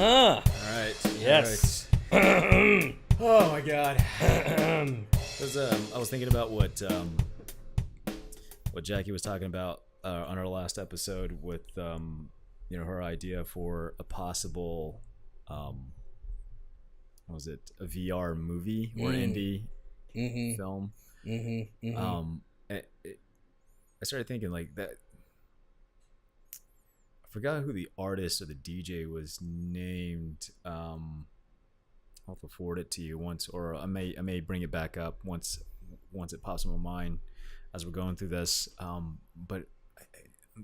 All right. Yes. All right. Oh my God. I was thinking about what Jackie was talking about on our last episode with her idea for a possible what was it, a VR movie or indie film. I started thinking like that. I forgot who the artist or the DJ was named. I'll have to forward it to you once, or I may bring it back up once it pops in my mind as we're going through this. But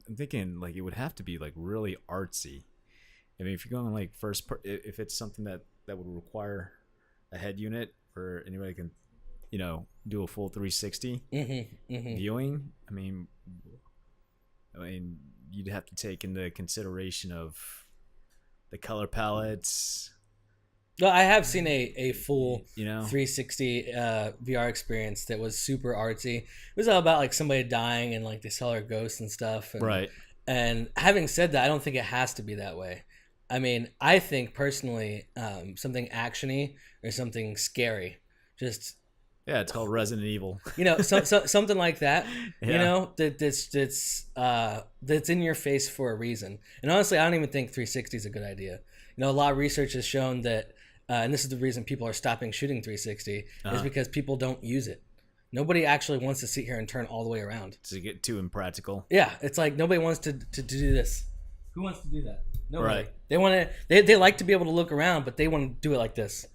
I'm thinking like it would have to be like really artsy. I mean, if you're going like if it's something that would require a head unit or anybody can, do a full 360 viewing. I mean, you'd have to take into consideration of the color palettes. Well, I have seen a full 360 VR experience that was super artsy. It was all about like somebody dying and like they saw their ghosts and stuff. And, right. And having said that, I don't think it has to be that way. I mean, I think personally, something actiony or something scary, just. Yeah, it's called Resident Evil. Something like that. Yeah. That's in your face for a reason. And honestly, I don't even think 360 is a good idea. A lot of research has shown that, and this is the reason people are stopping shooting 360, is because people don't use it. Nobody actually wants to sit here and turn all the way around. Does it get too impractical? Yeah, it's like nobody wants to do this. Who wants to do that? Nobody. Right. They want to. They like to be able to look around, but they want to do it like this.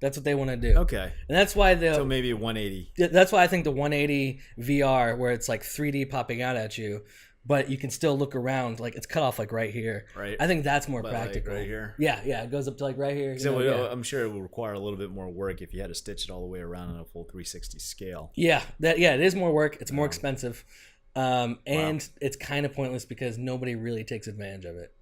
That's what they want to do. Okay. And that's why so maybe a 180. That's why I think the 180 VR, where it's like 3D popping out at you, but you can still look around, like it's cut off like right here. Right. I think that's more but practical. Like right here. Yeah, it goes up to like right here. So I'm sure it would require a little bit more work if you had to stitch it all the way around on a full 360 scale. Yeah, it is more work. It's more expensive, and it's kind of pointless because nobody really takes advantage of it.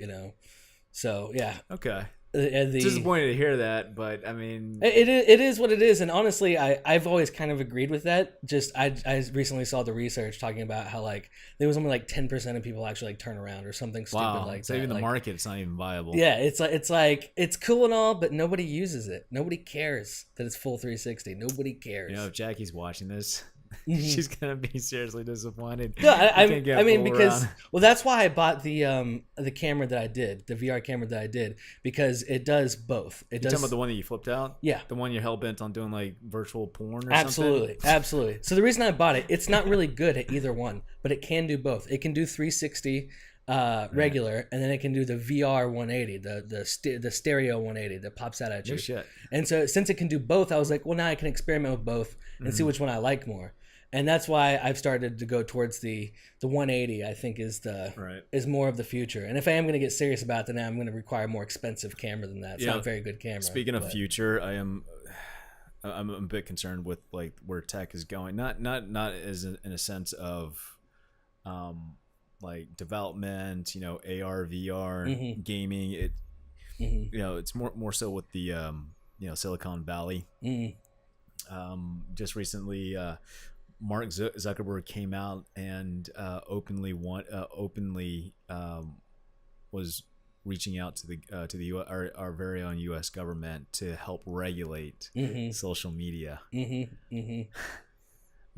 So yeah. Okay. Disappointed to hear that, but I mean, it is what it is, and honestly, I've always kind of agreed with that. Just I recently saw the research talking about how like there was only like 10% of people actually like turn around or something stupid like so that. Even the like, market, it's not even viable. Yeah, it's cool and all, but nobody uses it. Nobody cares that it's full 360. Nobody cares. If Jackie's watching this, she's gonna be seriously disappointed. No, I mean because that's why I bought the camera that I did, the VR camera that I did, because it does both. You're talking about the one that you flipped out? Yeah, the one you're hell bent on doing like virtual porn or absolutely, something. Absolutely. So the reason I bought it, it's not really good at either one, but it can do both. It can do 360 regular, and then it can do the VR 180, the stereo 180 that pops out at you. No shit. And so since it can do both, I was like, well, now I can experiment with both and see which one I like more. And that's why I've started to go towards the 180. I think is more of the future. And if I am going to get serious about it, then I'm going to require a more expensive camera than that. It's not a very good camera. Speaking of future, I'm a bit concerned with like where tech is going. Not as in a sense of like development, AR, VR, gaming. It's more so with the Silicon Valley. Just recently, Mark Zuckerberg came out and openly was reaching out to the our very own U.S. government to help regulate social media. I'm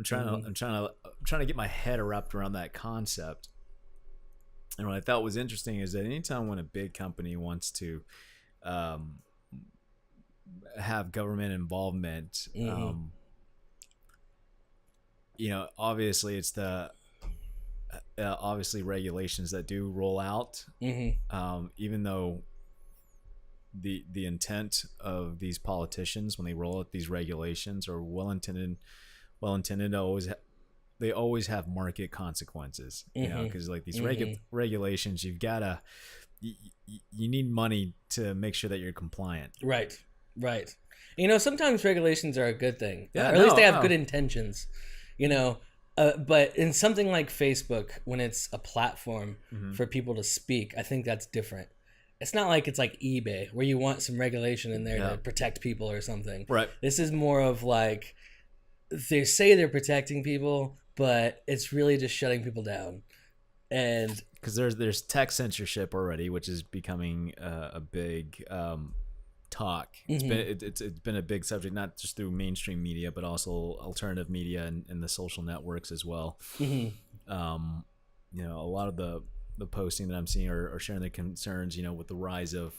trying to get my head wrapped around that concept. And what I thought was interesting is that anytime when a big company wants to have government involvement, obviously it's the obviously regulations that do roll out, even though the intent of these politicians when they roll out these regulations are well intended, they always have market consequences, because like these regulations, you've gotta you need money to make sure that you're compliant. Right. Sometimes regulations are a good thing, or at least they have good intentions. But in something like Facebook, when it's a platform for people to speak, I think that's different. It's not like it's like eBay where you want some regulation in there to protect people or something. Right. This is more of like they say they're protecting people, but it's really just shutting people down. And because there's tech censorship already, which is becoming a big talk. It's been a big subject, not just through mainstream media, but also alternative media and the social networks as well. You know, a lot of the posting that I'm seeing are sharing their concerns, you know, with the rise of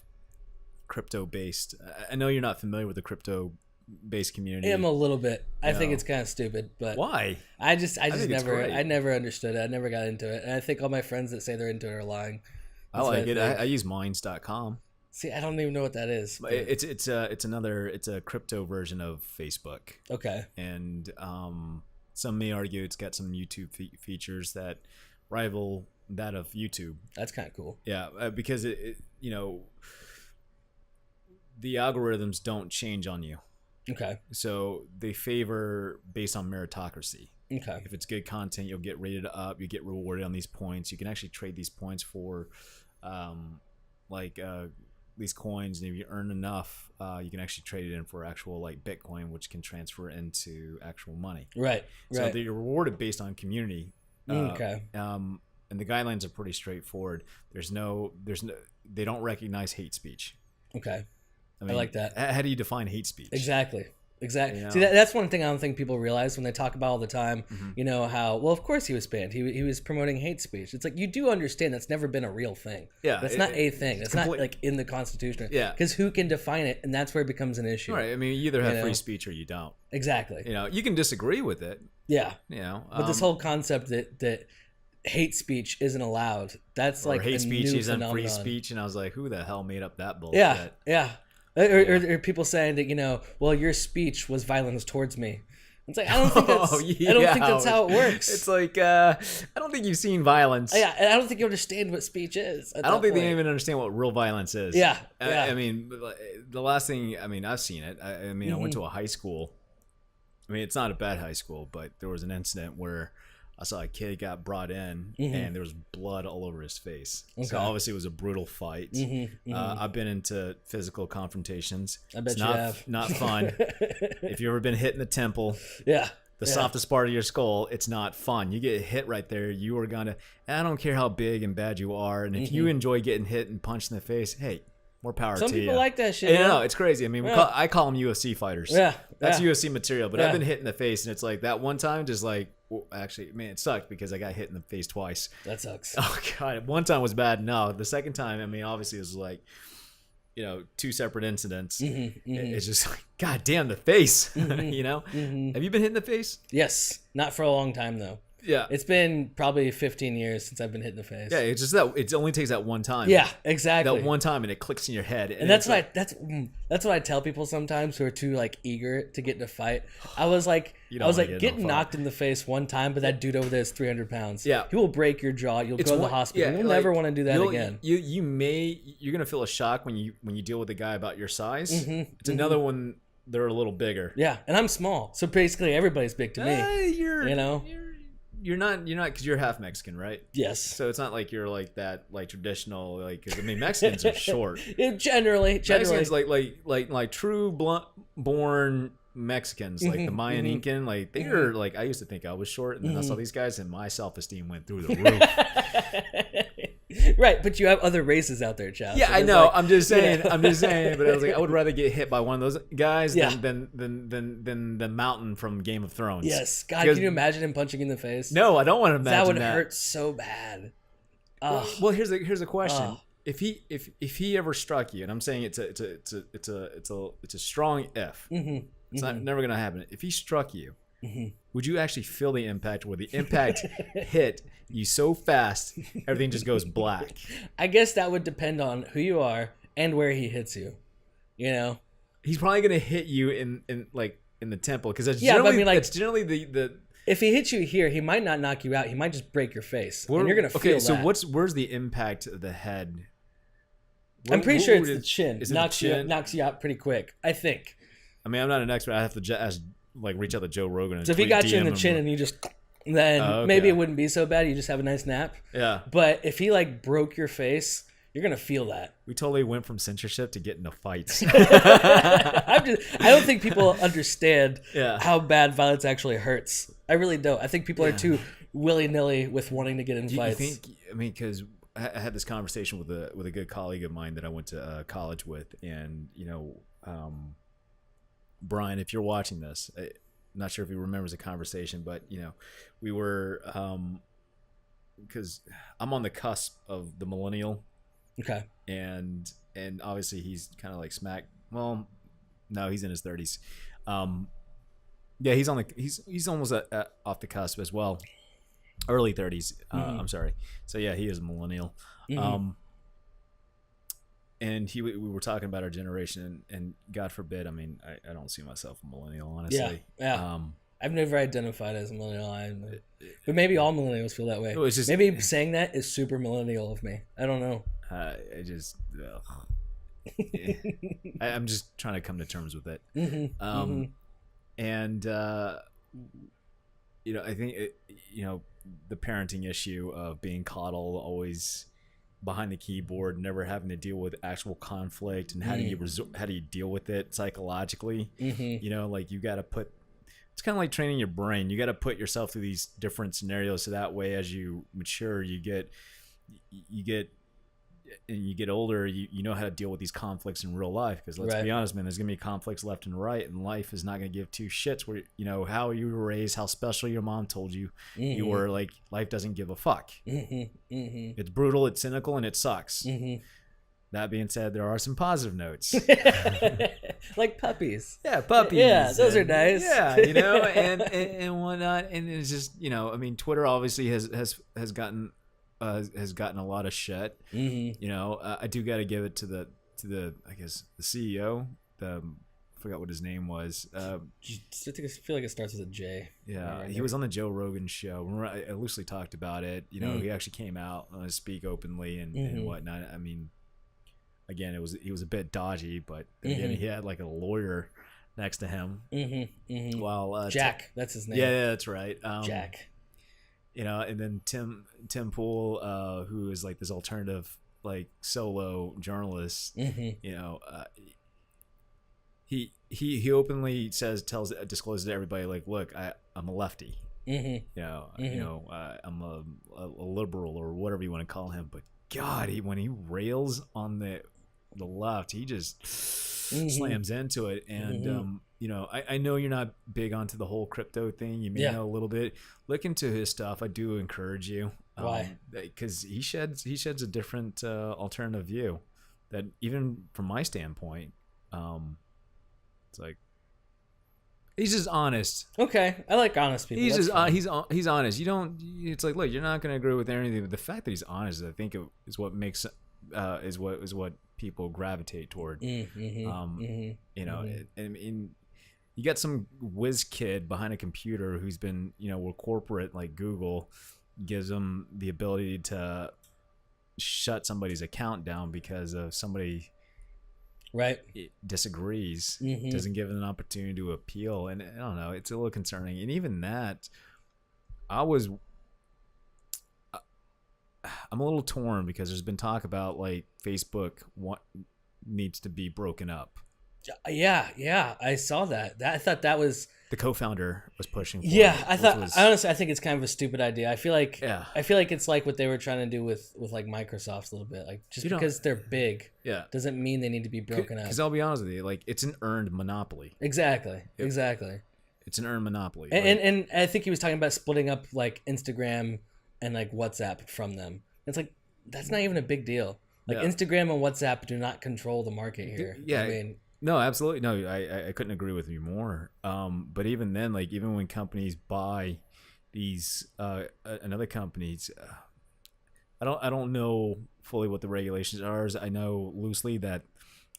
crypto-based. I know you're not familiar with the crypto-based community. I am a little bit. I think it's kind of stupid, but why? I never understood it. I never got into it, and I think all my friends that say they're into it are lying. I like it. I use minds.com. See, I don't even know what that is. But it's a crypto version of Facebook. Okay. And some may argue it's got some YouTube features that rival that of YouTube. That's kind of cool. Yeah, because it you know, the algorithms don't change on you. Okay. So they favor based on meritocracy. Okay. If it's good content, you'll get rated up. You get rewarded on these points. You can actually trade these points for, these coins, and if you earn enough, you can actually trade it in for actual like Bitcoin, which can transfer into actual money. Right. So you're rewarded based on community. Okay. And the guidelines are pretty straightforward. They don't recognize hate speech. Okay. I mean, like that. How do you define hate speech? Exactly. You know? See, that's one thing I don't think people realize when they talk about all the time, you know, how, well, of course he was banned. He was promoting hate speech. It's like, you do understand that's never been a real thing. Yeah. That's not a thing. It's not like in the Constitution. Yeah. Because who can define it? And that's where it becomes an issue. Right. I mean, you either have free speech or you don't. Exactly. You know, you can disagree with it. Yeah. You know. But this whole concept that hate speech isn't allowed, that's like hate a speech new isn't phenomenon. free speech. And I was like, who the hell made up that bullshit? Yeah. Yeah. Or people saying that, you know, well, your speech was violence towards me. It's like, I don't think that's how it works. It's like, I don't think you've seen violence. Yeah, and I don't think you understand what speech is. I don't think they even understand what real violence is. Yeah. I mean, the last thing, I mean, I've seen it. I mean, I went to a high school. I mean, it's not a bad high school, but there was an incident where I saw a kid got brought in and there was blood all over his face. Okay. So obviously it was a brutal fight. I've been into physical confrontations. I bet it's you have. Not fun. If you've ever been hit in the temple, the softest part of your skull, it's not fun. You get hit right there, you are gonna. And I don't care how big and bad you are, and if you enjoy getting hit and punched in the face, hey, more power to you. Some people like that shit. Yeah, no, it's crazy. I mean, I call them UFC fighters. Yeah, that's UFC material. But I've been hit in the face, and it's like that one time, just like. Well, actually, man, it sucked because I got hit in the face twice. That sucks. Oh god, one time was bad. No, the second time, I mean, obviously, it was like, you know, two separate incidents. It's just like, god damn, the face. You know, have you been hit in the face? Yes, not for a long time though. Yeah, it's been probably 15 years since I've been hit in the face. Yeah, it's just that it only takes that one time. Yeah, exactly. That one time, and it clicks in your head. And that's what I tell people sometimes who are too like eager to get in a fight. I was like, getting knocked in the face one time, but that dude over there is 300 pounds. Yeah, he will break your jaw. You'll go to the hospital. You'll never want to do that again. You're gonna feel a shock when you deal with a guy about your size. It's another one. They're a little bigger. Yeah, and I'm small, so basically everybody's big to me. You're not because you're half Mexican, right? Yes. So it's not like you're like that, like traditional, like, because I mean Mexicans are short. Generally. Mexicans like true born Mexicans, like the Mayan Incan, like they are like, I used to think I was short, and then I saw these guys, and my self-esteem went through the roof. Right, but you have other races out there, Chau. Yeah, so I know. Like, I'm just saying. But I was like, I would rather get hit by one of those guys than the Mountain from Game of Thrones. Yes, God, can you imagine him punching in the face? No, I don't want to imagine that. That would hurt so bad. Well, here's a question. If he ever struck you, and I'm saying it's a strong if. It's not never gonna happen. If he struck you, would you actually feel the impact, where the impact hit you so fast everything just goes black? I guess that would depend on who you are and where he hits you. You know, he's probably gonna hit you in the temple, because that's generally, that's generally the. If he hits you here, he might not knock you out. He might just break your face, and you're gonna feel that. So where's the impact of the head? I'm pretty sure it's the chin. Knocks you out pretty quick, I think. I mean, I'm not an expert. I have to ask, reach out to Joe Rogan. And so if he got you in the chin and you just, then maybe it wouldn't be so bad. You just have a nice nap. Yeah. But if he broke your face, you're gonna feel that. We totally went from censorship to getting into fights. I don't think people understand how bad violence actually hurts. I really don't. I think people are too willy-nilly with wanting to get in fights. You think, I mean, because I had this conversation with a good colleague of mine that I went to college with, and Brian, if you're watching this, I'm not sure if he remembers the conversation, but we were because I'm on the cusp of the millennial. Okay. And obviously he's kind of like smack. Well, no, he's in his 30s. Yeah, he's almost off the cusp as well. Early 30s. I'm sorry. So yeah, he is a millennial. And we were talking about our generation, and God forbid, I mean, I don't see myself a millennial, honestly. Yeah. I've never identified as a millennial, but maybe all millennials feel that way. Maybe saying that is super millennial of me. I don't know. I'm just trying to come to terms with it. And I think the parenting issue of being coddled, always behind the keyboard, never having to deal with actual conflict, and how do you deal with it psychologically? Like you got to put. It's kind of like training your brain. You got to put yourself through these different scenarios, so that way, as you mature, you get older, you know how to deal with these conflicts in real life. Because let's be honest, man, there's gonna be conflicts left and right, and life is not gonna give two shits where how you were raised, how special your mom told you you were. Like, life doesn't give a fuck. It's brutal, it's cynical, and it sucks. That being said, there are some positive notes. Like puppies. Yeah, puppies. Yeah, those are nice. Yeah, and whatnot. And it's just, I mean, Twitter obviously has gotten a lot of shit. I do got to give it to the I guess the CEO. I forgot what his name was. I feel like it starts with a J. Yeah, he was on the Joe Rogan show. I loosely talked about it. He actually came out to speak openly and whatnot. I mean, again, he was a bit dodgy, but again, he had like a lawyer next to him. While Jack, that's his name. Yeah, that's right. Jack. And then Tim Pool, who is like this alternative, like solo journalist. He openly discloses to everybody, like, look, I'm a lefty. I'm a liberal, or whatever you want to call him. But God, when he rails on the left, he just slams into it. And I know you're not big onto the whole crypto thing. You may know a little bit. Look into his stuff. I do encourage you. Why? Because he sheds a different alternative view that, even from my standpoint, it's like, he's just honest. Okay, I like honest people. He's honest. You don't. It's like, look, you're not going to agree with anything, but the fact that he's honest, I think, is what makes is what people gravitate toward. And you got some whiz kid behind a computer who's been, where corporate like Google gives them the ability to shut somebody's account down because of somebody disagrees, doesn't give them an opportunity to appeal. And I don't know, it's a little concerning. And even that, I'm a little torn, because there's been talk about like Facebook needs to be broken up. Yeah, I saw that. I thought that was the co-founder was pushing for. Honestly, I think it's kind of a stupid idea. I feel like it's like what they were trying to do with like Microsoft a little bit. Like, just because they're big, doesn't mean they need to be broken up. Because I'll be honest with you, like, it's an earned monopoly. Exactly. It's an earned monopoly. And I think he was talking about splitting up like Instagram and like WhatsApp from them. It's like, that's not even a big deal. Like, Instagram and WhatsApp do not control the market here. Yeah. I mean, no, absolutely. No, I couldn't agree with you more. But even then, like, even when companies buy these another companies, I don't know fully what the regulations are. I know loosely that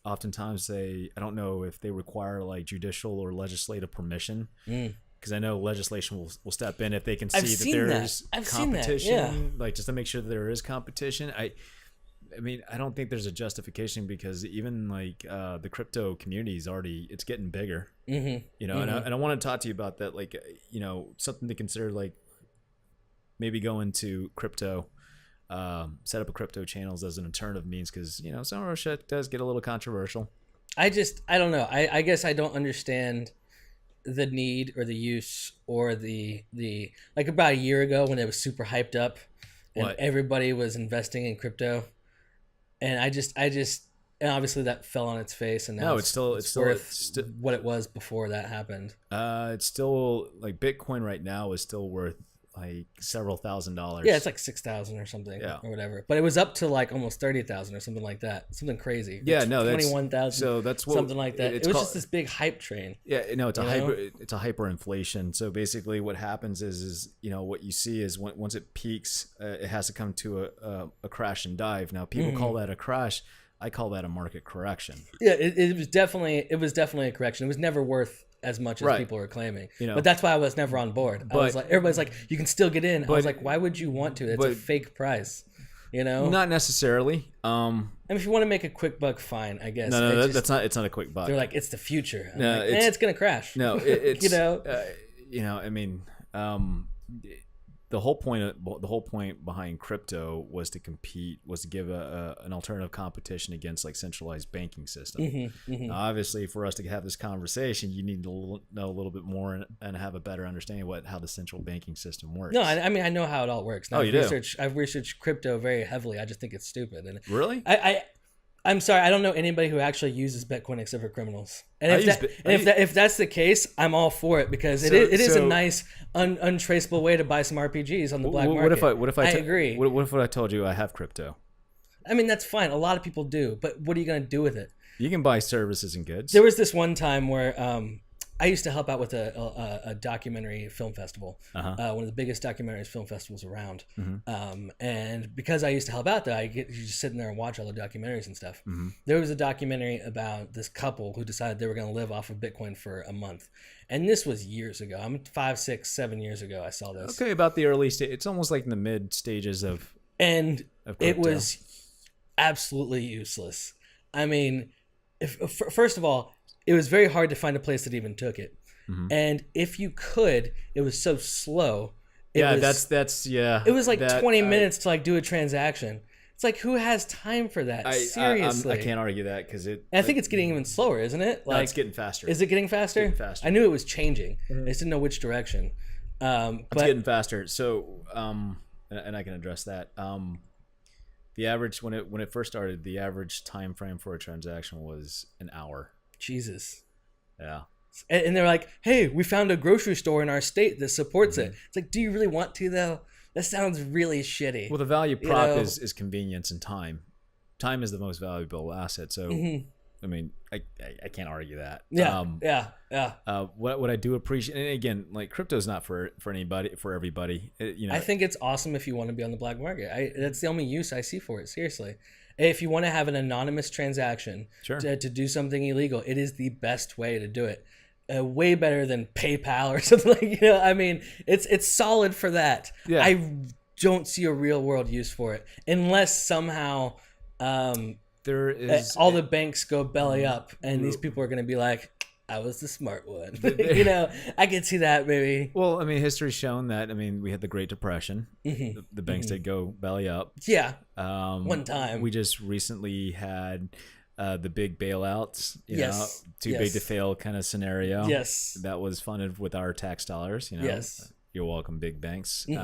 oftentimes I don't know if they require like judicial or legislative permission. Because I know legislation will step in if they can see that there's competition, like, just to make sure that there is competition. I mean, I don't think there's a justification, because even like the crypto community is it's getting bigger. And I want to talk to you about that, like, something to consider, like maybe go into crypto, set up a crypto channels as an alternative means, because some of our shit does get a little controversial. I don't know. I guess I don't understand the need or the use or the like about a year ago when it was super hyped up and everybody was investing in crypto, and I just and obviously that fell on its face, and now it's still worth what it was before that happened. It's still like Bitcoin right now is still worth like several $1,000s. Yeah, it's like 6,000 or something, or whatever. But it was up to like almost 30,000 or something like that. Something crazy. Yeah, no, that's 21,000. So that's what, something like that. It was just this big hype train. Yeah, no, it's a hyperinflation. So basically, what happens is what you see is once it peaks, it has to come to a crash and dive. Now people call that a crash. I call that a market correction. Yeah, it was definitely a correction. It was never worth as much as people were claiming. But that's why I was never on board. I was like, everybody's like, you can still get in. I was like, why would you want to? It's a fake price. Not necessarily. I mean, if you want to make a quick buck, fine, I guess. No, that's not. It's not a quick buck. They're like, it's the future. I'm like, it's gonna crash. No, it's I mean, the whole point behind crypto was to compete, was to give an alternative competition against like centralized banking system. Now, obviously, for us to have this conversation, you need to know a little bit more and have a better understanding of how the central banking system works. No, I mean I know how it all works. Now, do? I've researched crypto very heavily. I just think it's stupid. And really? I'm sorry, I don't know anybody who actually uses Bitcoin except for criminals. And if that's the case, I'm all for it because it is a nice untraceable way to buy some RPGs on the black market. What if I agree. What if I told you I have crypto? I mean, that's fine. A lot of people do, but what are you going to do with it? You can buy services and goods. There was this one time where I used to help out with a documentary film festival, one of the biggest documentary film festivals around. And because I used to help out there, you just sitting there and watch all the documentaries and stuff. There was a documentary about this couple who decided they were going to live off of Bitcoin for a month. And this was years ago. 5, 6, 7 years ago I saw this. Okay, about the early stage. It's almost like in the mid stages of it was absolutely useless. I mean, first of all, it was very hard to find a place that even took it. And if you could, it was so slow. It was like 20 minutes to like do a transaction. It's like, who has time for that? Seriously. I can't argue that because I think it's getting even slower, isn't it? Like, no, it's getting faster. Is it getting faster? It's getting faster. I knew it was changing. I just didn't know which direction. It's getting faster. So, and I can address that. The average when it first started, the average time frame for a transaction was an hour. Jesus. Yeah. And they're like, hey, we found a grocery store in our state that supports it. It's like, do you really want to, though? That sounds really shitty. Well, the value prop is convenience and time. Time is the most valuable asset. So, I mean, I can't argue that. Yeah. What I do appreciate, and again, like crypto is not for anybody, for everybody. I think it's awesome if you want to be on the black market. That's the only use I see for it. Seriously. If you want to have an anonymous transaction to do something illegal, it is the best way to do it. Way better than PayPal or something like, I mean, it's solid for that. Yeah. I don't see a real world use for it unless somehow there is all the banks go belly up and these people are going to be like, I was the smart one. I can see that maybe. Well, I mean, history's shown that. I mean, we had the Great Depression. The banks did go belly up. Yeah. One time. We just recently had the big bailouts. Too big to fail kind of scenario. Yes. That was funded with our tax dollars. Yes. You're welcome, big banks. So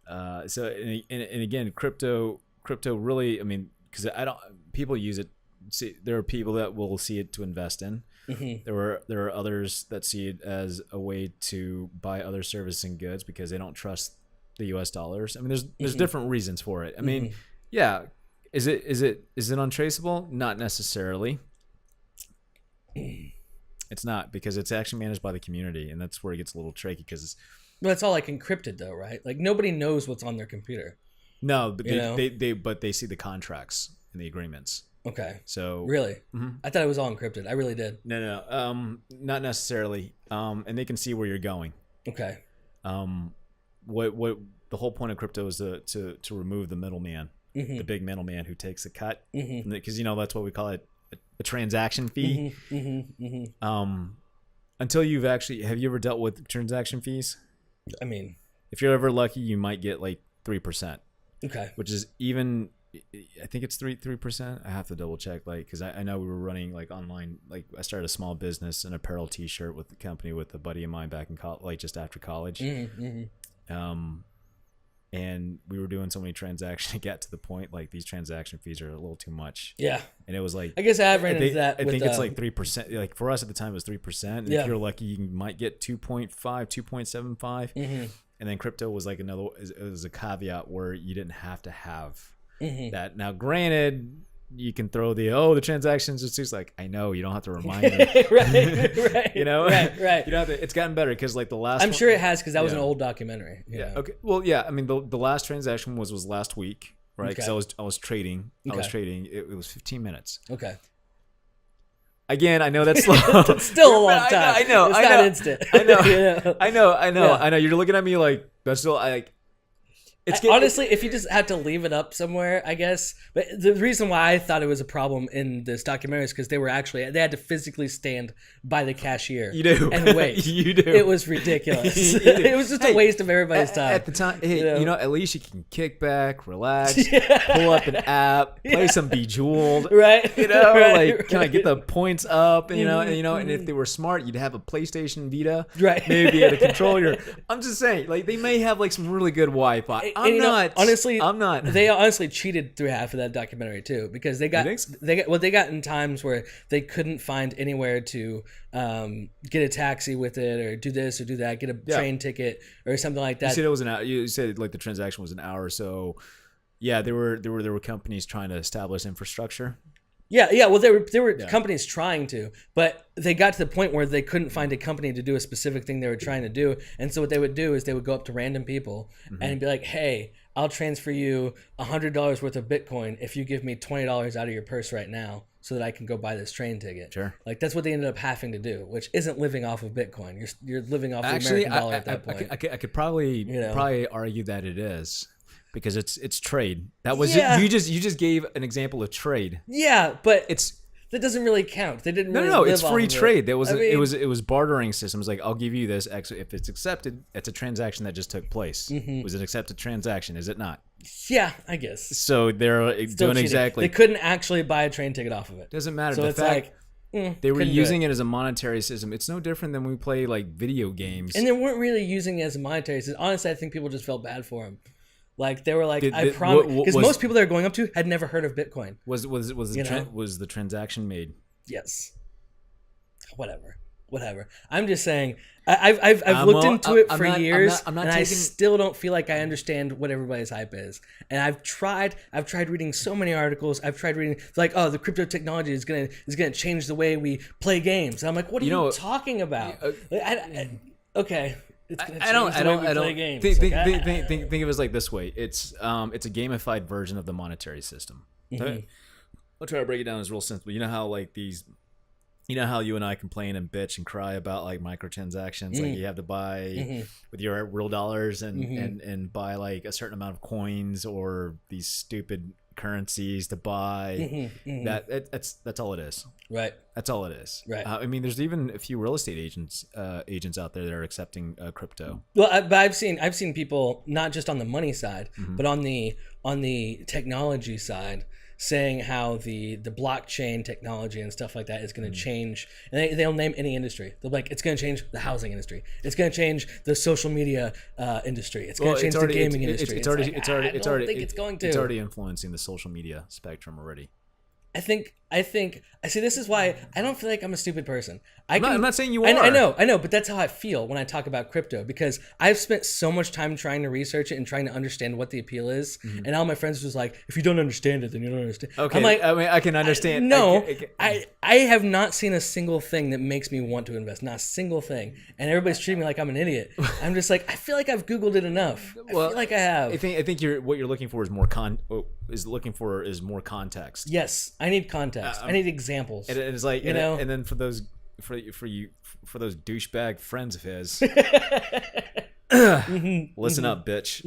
and again, crypto really. I mean, because people use it. See, there are people that will see it to invest in. There are others that see it as a way to buy other services and goods because they don't trust the U.S. dollars. I mean, there's different reasons for it. I mean, yeah, is it untraceable? Not necessarily. It's not, because it's actually managed by the community, and that's where it gets a little tricky because it's all like encrypted though, right? Like nobody knows what's on their computer. No, but they see the contracts and the agreements. Okay. So really, I thought it was all encrypted. I really did. No, not necessarily. And they can see where you're going. Okay. What the whole point of crypto is to remove the middleman, the big middleman who takes a cut, because that's what we call it, a transaction fee. Until you've have you ever dealt with transaction fees? I mean, if you're ever lucky, you might get like 3%. Okay. Which is even I think it's 3%. I have to double check, like, because I know we were running like online. Like, I started a small business, an apparel T-shirt with the company with a buddy of mine back in college, like just after college. And we were doing so many transactions to get to the point like these transaction fees are a little too much. Yeah. And it was like, I guess I have ran into that. I think it's like 3%. Like for us at the time it was 3%. And if you're lucky, you might get 2.5, 2.75. And then crypto was like another. It was a caveat where you didn't have to have that. Now, granted, you can throw the transactions. It's just like, I know you don't have to remind me. right. You know, right. You don't have to, it's gotten better because like the last. I'm sure it has because that was an old documentary. Yeah. Okay. Well, yeah. I mean, the last transaction was last week, right? Because I was trading. Okay. I was trading. It was 15 minutes. Okay. Again, I know that's slow. It's still a long time. I know. It's I not know. instant. I know. Yeah. I know. Yeah. I know. You're looking at me like that's still like. Honestly, if you just had to leave it up somewhere, I guess. But the reason why I thought it was a problem in this documentary is because they had to physically stand by the cashier. You do. And wait. You do. It was ridiculous. It was just a waste of everybody's time. At the time, hey, you know, at least you can kick back, relax, pull up an app, play some Bejeweled. Right. You know, like, can I get the points up? And, and if they were smart, you'd have a PlayStation Vita. Right. Maybe at a controller. I'm just saying, like, they may have, like, some really good Wi-Fi. I'm not. They honestly cheated through half of that documentary too, because they got in times where they couldn't find anywhere to get a taxi with it, or do this or do that, get a train ticket or something like that. You said it was an hour. You said like the transaction was an hour. So yeah, there were companies trying to establish infrastructure. Yeah. Well, there were companies trying to, but they got to the point where they couldn't find a company to do a specific thing they were trying to do. And so what they would do is they would go up to random people and be like, "Hey, I'll transfer you $100 worth of Bitcoin if you give me $20 out of your purse right now, so that I can go buy this train ticket." Sure. Like that's what they ended up having to do, which isn't living off of Bitcoin. You're living off the American dollar at that point. I could probably argue that it is. Because it's trade. That was you just gave an example of trade. Yeah, but that doesn't really count. They didn't. No, it's free trade. It was bartering systems. Like, I'll give you this X if it's accepted. It's a transaction that just took place. Was it an accepted transaction? Is it not? Yeah, I guess. So they're still doing cheating. Exactly. They couldn't actually buy a train ticket off of it. Doesn't matter. So they were using it as a monetary system. It's no different than when we play like video games. And they weren't really using it as a monetary system. Honestly, I think people just felt bad for them. Like they were like, I promise, because most people they're going up to had never heard of Bitcoin. Was the transaction made? Yes. Whatever. I'm just saying. I've looked into it for years, and I still don't feel like I understand what everybody's hype is. And I've tried reading so many articles. I've tried reading like, oh, the crypto technology is gonna change the way we play games. And I'm like, what are you talking about? Okay. I don't think of it as like this way. It's a gamified version of the monetary system. I'll try to break it down as real simple. You know how like how you and I complain and bitch and cry about like microtransactions, like you have to buy with your real dollars and buy like a certain amount of coins or these stupid currencies to buy. That's all it is. Right. That's all it is. Right. I mean, there's even a few real estate agents out there that are accepting crypto. Well, but I've seen people not just on the money side, but on the technology side, saying how the blockchain technology and stuff like that is going to change. And they'll name any industry. They'll be like, it's going to change the housing industry. It's going to change the social media industry. It's going to change the gaming industry. I don't think it's going to. It's already influencing the social media spectrum already. I think. I see. This is why I don't feel like I'm a stupid person. I'm not saying you are. I know, but that's how I feel when I talk about crypto, because I've spent so much time trying to research it and trying to understand what the appeal is. And all my friends was like, if you don't understand it, then you don't understand. Okay, I'm like, I mean, I can understand. I have not seen a single thing that makes me want to invest. Not a single thing. And everybody's treating me like I'm an idiot. I'm just like, I feel like I've Googled it enough. I feel like I have. I think what you're looking for is more context. Yes, I need context. I need examples. And it's like, and then for those douchebag friends of his, listen up, bitch.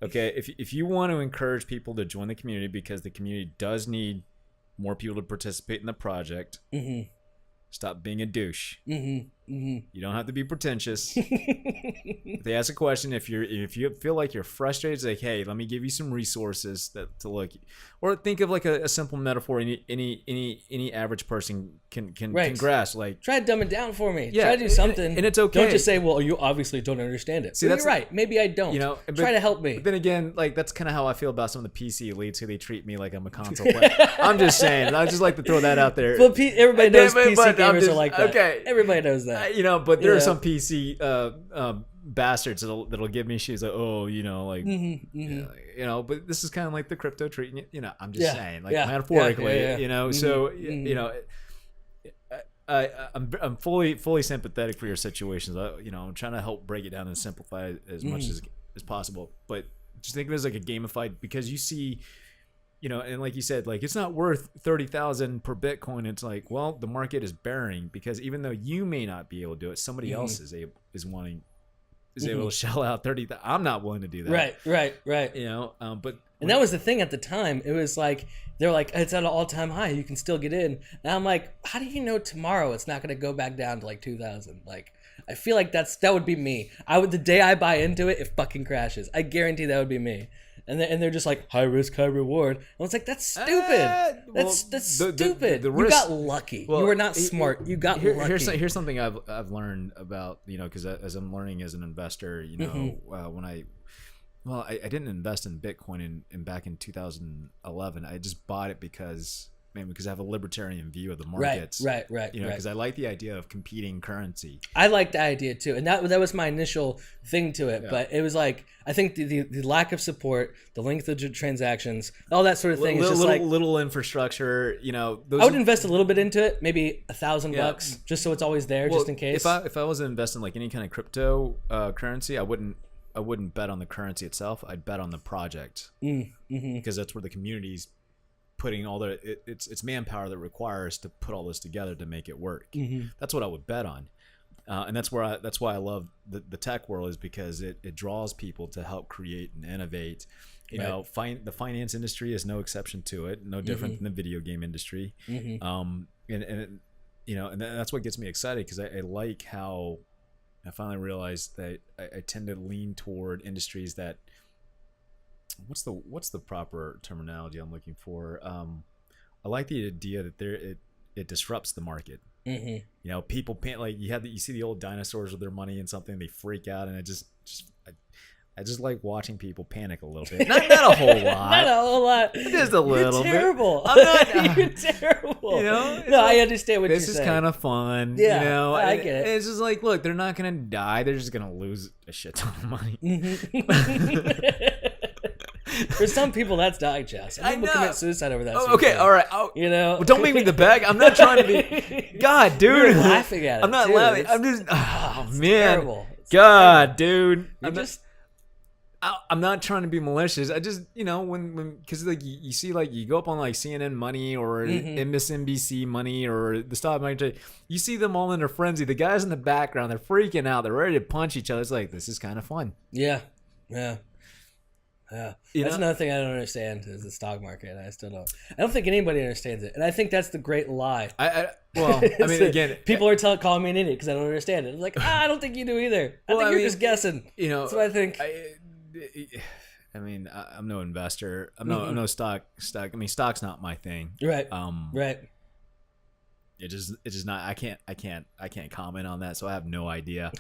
Okay, if you want to encourage people to join the community, because the community does need more people to participate in the project, stop being a douche. You don't have to be pretentious. If they ask a question, if you feel like you're frustrated, it's like, hey, let me give you some resources to look, or think of like a simple metaphor any average person can grasp. Like, try to dumb it down for me. Yeah, try to do something, and it's okay. Don't just say, well, you obviously don't understand it. See, well, you're right. Maybe I don't. Try to help me. But then again, like, that's kind of how I feel about some of the PC elites who they treat me like I'm a console player. I'm just saying. I just like to throw that out there. Well, everybody knows PC gamers are like that. Okay, everybody knows that. But there are some PC bastards that'll give me shit like, oh, but this is kind of like the crypto treatment. I'm just saying, like, metaphorically, So I'm fully sympathetic for your situations. I'm trying to help break it down and simplify it as much as possible. But just think of it as like a gamified, because you see, and like you said, like, it's not worth 30,000 per Bitcoin. It's like, well, the market is bearing, because even though you may not be able to do it, somebody else is able to shell out 30,000. I'm not willing to do that. Right. But that was the thing at the time. It was like, they're like, it's at an all-time high. You can still get in. And I'm like, how do you know tomorrow it's not going to go back down to like 2,000? Like, I feel like that would be me. The day I buy into it, it fucking crashes. I guarantee that would be me. And they're just like, high risk, high reward. And I was like, that's stupid. That's stupid. The risk, you got lucky. You were not smart. You got lucky. Here's something I've learned about, because as I'm learning as an investor, when I didn't invest in Bitcoin back in 2011. I just bought it because I have a libertarian view of the markets. Right. Because I like the idea of competing currency. I like the idea too, and that was my initial thing to it. Yeah. But it was like, I think the lack of support, the length of transactions, all that sort of thing is just little infrastructure. I would invest a little bit into it, maybe $1,000, just so it's always there, just in case. If I was investing like any kind of crypto currency, I wouldn't bet on the currency itself. I'd bet on the project, because that's where the community's putting all it's manpower that requires to put all this together to make it work. That's what I would bet on, and that's why I love the tech world, is because it draws people to help create and innovate. The finance industry is no exception to it, no different than the video game industry. And that's what gets me excited, because I like how I finally realized that I tend to lean toward industries that, what's the proper terminology I'm looking for? I like the idea that it disrupts the market. People like you see the old dinosaurs with their money in something, they freak out, and I just like watching people panic a little bit. Not a whole lot. Not a whole lot. Just a little bit. You're terrible. I'm not. You're terrible. I understand what you're saying. This is kind of fun. Yeah, I get it. It's just like, look, they're not gonna die. They're just gonna lose a shit ton of money. For some people, that's dying, Chau. Some people commit suicide over that. Okay, all right. Well, don't make me the bag. I'm not trying to be. God, dude. You're laughing at it. I'm not laughing. I'm just. Oh man. Terrible. God, dude. I'm not trying to be malicious. I just, when because like you see, like, you go up on like CNN Money or MSNBC Money or the stock market, you see them all in a frenzy. The guys in the background, they're freaking out. They're ready to punch each other. It's like, this is kind of fun. Yeah. That's another thing I don't understand, is the stock market. I don't think anybody understands it, and I think that's the great lie. Again, people are calling me an idiot because I don't understand it. I'm like, I don't think you do either. I think you're just guessing. That's what I think. I'm no investor. I'm no stock. Stock's not my thing. Right. Right. It's just not. I can't comment on that, so I have no idea.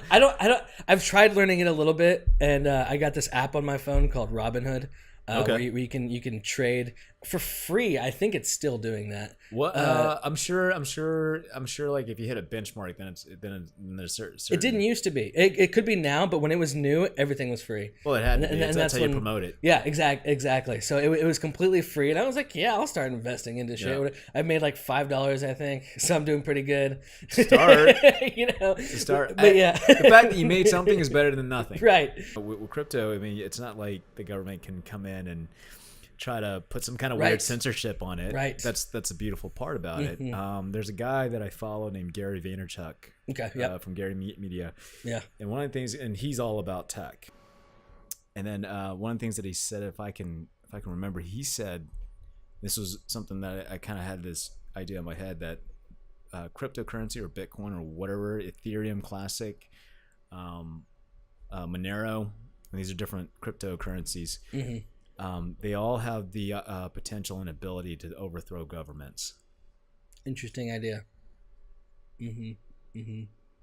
I don't. I've tried learning it a little bit, and I got this app on my phone called Robinhood, where you can trade for free. I think it's still doing that. What? I'm sure. Like, if you hit a benchmark, then there's certain. It didn't used to be. It could be now, but when it was new, everything was free. Well, it had to be. That's how you promote it. Yeah, exactly. So it was completely free, and I was like, yeah, I'll start investing into shit. Yeah. I made like $5, I think, so I'm doing pretty good. Start. To start. But yeah, the fact that you made something is better than nothing. Right. With crypto, it's not like the government can come in and try to put some kind of weird censorship on it. Right. That's a beautiful part about it. There's a guy that I follow named Gary Vaynerchuk. Okay. Yeah. From Gary Media. Yeah. And one of the things, and he's all about tech. And then one of the things that he said, if I can remember, he said, this was something that I kind of had this idea in my head, that cryptocurrency or Bitcoin or whatever, Ethereum Classic, Monero. And these are different cryptocurrencies. They all have the potential and ability to overthrow governments. Interesting idea.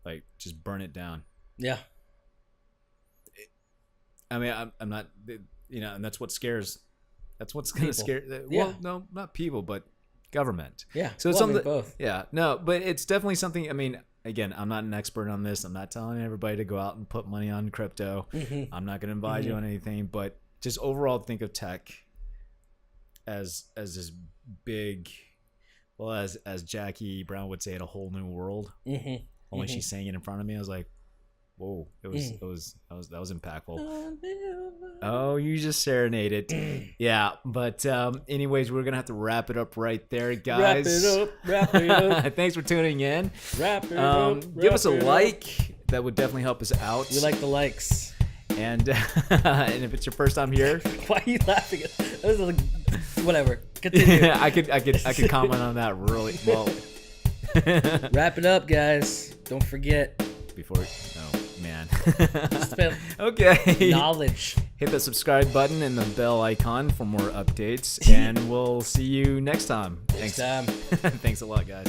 Like, just burn it down. Yeah. I mean, I'm not, and that's what scares. That's what's going to scare. Well, no, not people, but government. Yeah. So it's something. Both. Yeah. No, but it's definitely something. I mean, again, I'm not an expert on this. I'm not telling everybody to go out and put money on crypto. I'm not going to advise you on anything, but just overall, think of tech as this big. Well, as Jackie Brown would say, a whole new world. Only she's saying it in front of me. I was like, whoa, that was impactful. Oh, you just serenaded. Yeah, but anyways, we're gonna have to wrap it up right there, guys. Wrap it up. Thanks for tuning in. Wrap it up. Give us a like. That would definitely help us out. We like the likes. And and if it's your first time here, why are you laughing? Whatever. Continue. I could comment on that really well. Wrap it up, guys. Don't forget. Man. Okay. Knowledge. Hit the subscribe button and the bell icon for more updates, and we'll see you next time. Thanks a lot, guys.